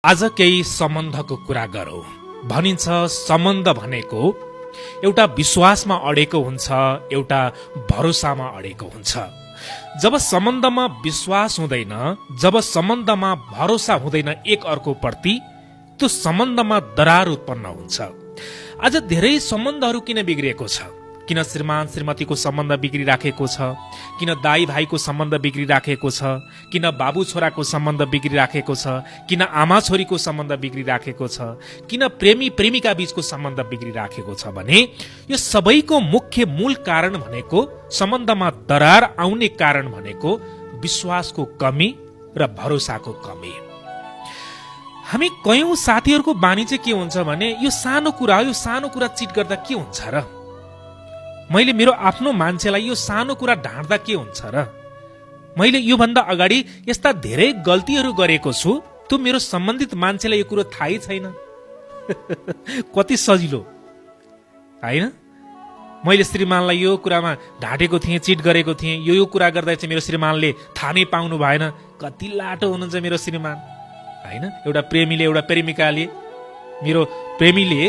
आज केही सम्बन्धको कुरा गरौँ। भनिन्छ सम्बन्ध भनेको एउटा विश्वासमा अडेको हुन्छ, एउटा भरोसामा अडेको हुन्छ। जब सम्बन्धमा विश्वास हुँदैन, जब सम्बन्धमा भरोसा हुँदैन एक अर्को प्रति, त्यो सम्बन्धमा दरार उत्पन्न हुन्छ। आज धेरै सम्बन्धहरू किन बिग्रिएको छ? किन श्रीमान श्रीमतीको सम्बन्ध बिग्रिराखेको छ? किन दाई भाइको सम्बन्ध बिग्रिराखेको छ? किन बाबु छोराको सम्बन्ध बिग्रिराखेको छ? किन आमा छोरीको सम्बन्ध बिग्रिराखेको छ? किन प्रेमी प्रेमिका बीचको सम्बन्ध बिग्रिराखेको छ भने यो सबैको मुख्य मूल कारण भनेको, सम्बन्धमा दरार आउने कारण भनेको विश्वासको कमी र भरोसाको कमी। हामी कयौं साथीहरूको बानी चाहिँ के हुन्छ भने यो सानो कुरा चिट गर्दा के हुन्छ र? मैले मेरो आफ्नो मान्छेलाई यो सानो कुरा ढाँट्दा के हुन्छ र? मैले योभन्दा अगाडि यस्ता धेरै गल्तीहरू गरेको छु, त्यो मेरो सम्बन्धित मान्छेलाई यो कुरो थाहै छैन। कति सजिलो हैन? मैले श्रीमानलाई यो कुरामा ढाँटेको थिएँ, चिट गरेको थिएँ, यो कुरा गर्दा चाहिँ मेरो श्रीमानले थाहा नै पाउनु भएन। कति लाटो हुनुहुन्छ मेरो श्रीमान हैन? एउटा प्रेमीले, एउटा प्रेमिकाले, मेरो प्रेमीले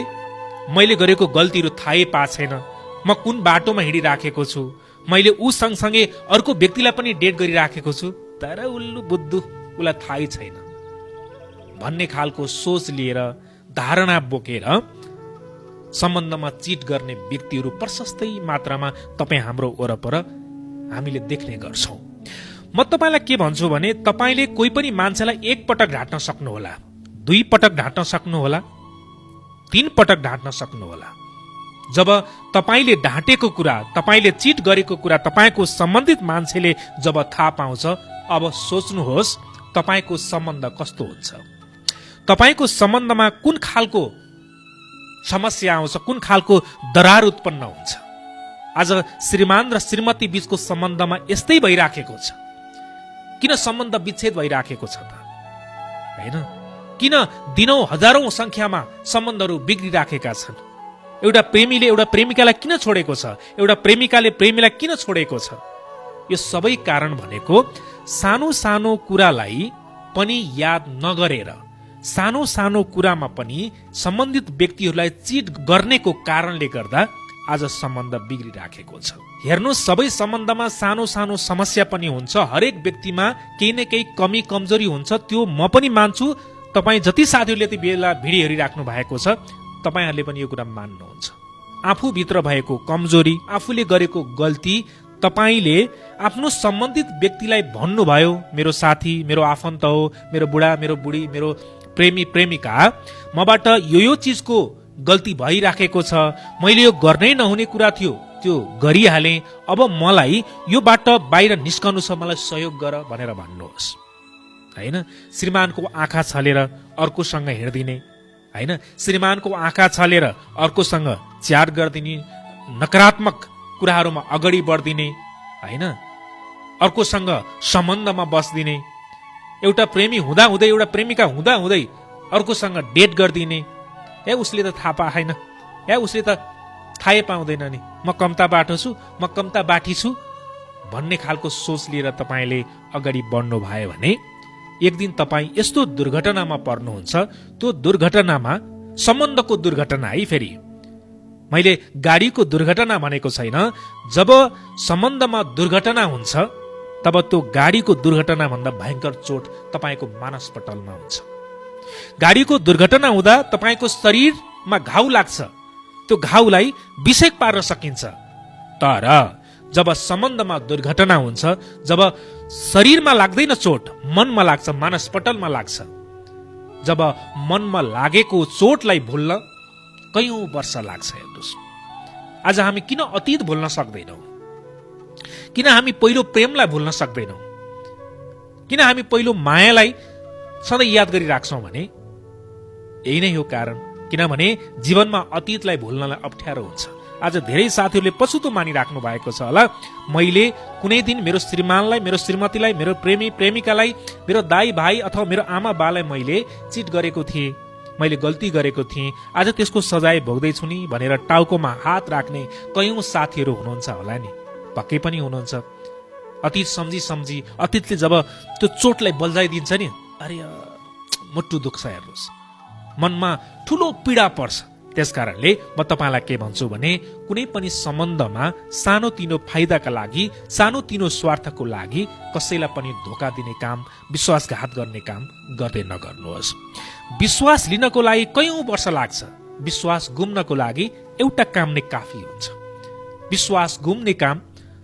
मैले गरेको गल्तीहरू थाहै पाएको छैन। म कुन बाटोमा हिँडिराखेको छु, मैले ऊ सँगसँगै अर्को व्यक्तिलाई पनि डेट गरिराखेको छु, तर उल्लु बुद्धु उसलाई थाहै छैन भन्ने खालको सोच लिएर, धारणा बोकेर सम्बन्धमा चिट गर्ने व्यक्तिहरू प्रशस्तै मात्रामा तपाईँ हाम्रो वरपर हामीले देख्ने गर्छौं। म तपाईलाई के भन्छु भने, तपाईले कोही पनि मान्छेलाई एक पटक ढाँट्न सक्नुहोला, 2 पटक ढाँट्न सक्नुहोला, 3 पटक ढाँट्न सक्नुहोला। जब तपाईले ढाँटेको कुरा, तपाईले चिट गरेको कुरा तपाईको सम्बन्धित मान्छेले जब थाहा पाउँछ, अब सोच्नुहोस् तपाईको सम्बन्ध कस्तो हुन्छ, तपाईको सम्बन्धमा कुन खालको समस्या आउँछ, कुन खालको दरार उत्पन्न हुन्छ। आज श्रीमान र श्रीमती बीचको सम्बन्धमा यस्तै भइराखेको छ। किन सम्बन्ध विच्छेद भइराखेको छ त? हैन? किन दिनौं हजारौं संख्यामा सम्बन्धहरू बिग्रिराखेका छन्? एउटा प्रेमीले एउटा प्रेमिकालाई किन छोडेको छ? एउटा प्रेमिकाले प्रेमीलाई किन छोडेको छ? यो सबै कारण भनेको सानो सानो कुरालाई पनि याद नगरेर, सानो सानो कुरामा पनि सम्बन्धित व्यक्तिहरूलाई चिट गर्नेको कारणले गर्दा आज सम्बन्ध बिग्रिराखेको छ। हेर्नु, सबै सम्बन्धमा सानो सानो समस्या पनि हुन्छ, हरेक व्यक्तिमा केही न केही कमी कमजोरी हुन्छ, त्यो म पनि मान्छु। तपाईँ जति साथीहरूले यति बेला भिडियो हेरिराख्नु भएको छ, तपाईहरूले पनि यो कुरा मान्नुहुन्छ। आफूभित्र भएको कमजोरी, आफूले गरेको गल्ती तपाईले आफ्नो सम्बन्धित व्यक्तिलाई भन्नुभयो, मेरो साथी, मेरो आफन्त हो, मेरो बुढा, मेरो बुढी, मेरो प्रेमी प्रेमिका, मबाट यो चीजको गल्ती भइराखेको छ, मैले यो गर्नै नहुने कुरा थियो, त्यो गरिहालेँ, अब मलाई योबाट बाहिर निस्कनु छ, मलाई सहयोग गर भनेर भन्नुहोस्। हैन? श्रीमानको आँखा छलेर अर्कोसँग हिँड्दिने, हैन? श्रीमानको आँखा छलेर अर्कोसँग च्याट गर्दिने, नकारात्मक कुराहरूमा अगाडि बढ्दिने, हैन? अर्कोसँग सम्बन्धमा बस्दिने, एउटा प्रेमी हुँदा हुँदै, एउटा प्रेमिका हुँदा हुँदै अर्कोसँग डेट गर्दिने, ए उसले त थाहा पाएन, ए उसले त थाहै पाउँदैन नि, म कम्ता बाटो छु, म कम्ता बाठी छु भन्ने खालको सोच लिएर तपाईँले अगाडि बढ्नु भयो भने एक दिन तपाईँ यस्तो दुर्घटनामा पर्नुहुन्छ। त्यो दुर्घटनामा सम्बन्धको दुर्घटना है, फेरि मैले गाडीको दुर्घटना भनेको छैन। जब सम्बन्धमा दुर्घटना हुन्छ, तब त्यो गाडीको दुर्घटना भन्दा भयंकर चोट तपाईको मानसपटलमा हुन्छ। गाडीको दुर्घटना हुँदा तपाईको शरीरमा घाउ लाग्छ, त्यो घाउलाई विषेक पार्न सकिन्छ। तर जब सम्बन्धमा दुर्घटना हुन्छ, जब शरीरमा लाग्दैन चोट, मनमा लाग्छ, मानसपटलमा लाग्छ। जब मनमा लागेको चोटलाई भुल्न कयौं वर्ष लाग्छ। हेर्नुहोस्, आज हामी किन अतीत भुल्न सक्दैनौं? किन हामी पहिलो प्रेमलाई भुल्न सक्दैनौं? किन हामी पहिलो मायालाई सधैँ याद गरिराख्छौं भने यही नै हो कारण। किनभने जीवनमा अतीतलाई भुल्नलाई अप्ठ्यारो हुन्छ। आज धेरै साथीहरूले पछुतो मानिराख्नु भएको छ होला, मैले कुनै दिन मेरो श्रीमानलाई, मेरो श्रीमतीलाई, मेरो प्रेमी प्रेमिकालाई, मेरो दाई भाइ अथवा मेरो आमा बालाई मैले चिट गरेको थिएँ, मैले गल्ती गरेको थिएँ, आज त्यसको सजाय भोग्दैछु नि भनेर टाउकोमा हात राख्ने कयौं साथीहरू हुनुहुन्छ होला नि, पक्कै पनि हुनुहुन्छ। अतीत सम्झी सम्झी अतीतले जब त्यो चोटलाई बल्झाइदिन्छ नि, अरे मुटु दुख्छ हेर्नुहोस्, मनमा ठुलो पीडा पर्छ। त्यसकारणले म तपाईँलाई के भन्छु भने कुनै पनि सम्बन्धमा सानोतिनो फाइदाका लागि, सानोतिनो स्वार्थको लागि कसैलाई पनि धोका दिने काम, विश्वासघात गर्ने काम गर्दै नगर्नुहोस्। विश्वास लिनको लागि कयौं वर्ष लाग्छ, विश्वास गुम्नको लागि एउटा काम नै काफी हुन्छ। विश्वास गुम्ने काम,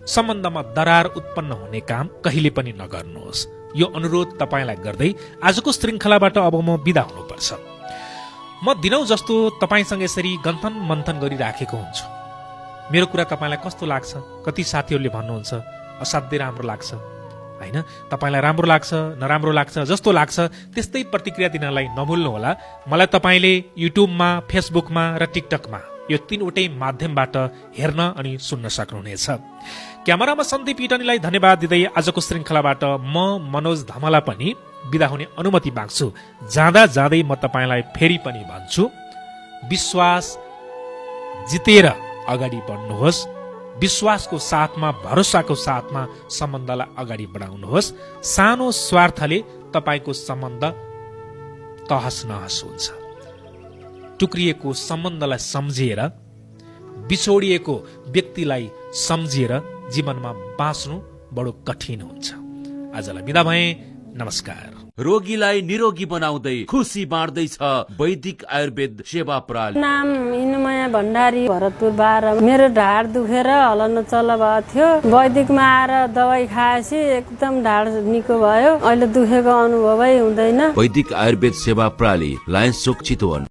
सम्बन्धमा दरार उत्पन्न हुने काम कहिले पनि नगर्नुहोस्। यो अनुरोध तपाईँलाई गर्दै आजको श्रृङ्खलाबाट अब म बिदा हुनुपर्छ। म दिनौ जस्तो तपाईँसँग यसरी गन्थन मन्थन गरिराखेको हुन्छु। मेरो कुरा तपाईँलाई कस्तो लाग्छ? कति साथीहरूले भन्नुहुन्छ असाध्यै राम्रो लाग्छ, होइन? तपाईँलाई राम्रो लाग्छ, नराम्रो लाग्छ, जस्तो लाग्छ त्यस्तै प्रतिक्रिया दिनलाई नभुल्नुहोला। मलाई तपाईँले युट्युबमा, फेसबुकमा र टिकटकमा यो तीनवटै माध्यमबाट हेर्न अनि सुन्न सक्नुहुनेछ। क्यामेरामा सन्दीप इटनीलाई धन्यवाद दिँदै आजको श्रृङ्खलाबाट म मनोज धमला पनि बिदा हुने अनुमति माग्छु। जाँदा जाँदै म तपाईँलाई फेरि पनि भन्छु, विश्वास जितेर अगाडि बढ्नुहोस्। विश्वासको साथमा, भरोसाको साथमा सम्बन्धलाई अगाडि बढाउनुहोस्। सानो स्वार्थले तपाईँको सम्बन्ध तहस नहस हुन्छ। टुक्रिएको सम्बन्धलाई सम्झिएर, बिछोडिएको व्यक्तिलाई सम्झिएर जीवनमा बाँच्नु बडो कठिन हुन्छ। आजलाई बिदा भए, नमस्कार। रोगीलाई निरोगी बनाउँदै खुसी बाँड्दैछ वैदिक आयुर्वेद सेवा प्रणाली। नाम इनुमया भण्डारी, भरतपुर 12। मेरो ढाड दुखेर हल्न चल्न भएको थियो। वैदिकमा आएर दबाई खाएपछि एकदम ढाड निको भयो। अहिले दुखेको अनुभवै हुँदैन। वैदिक आयुर्वेद सेवा प्रणाली, लायन्स चोक चितवन।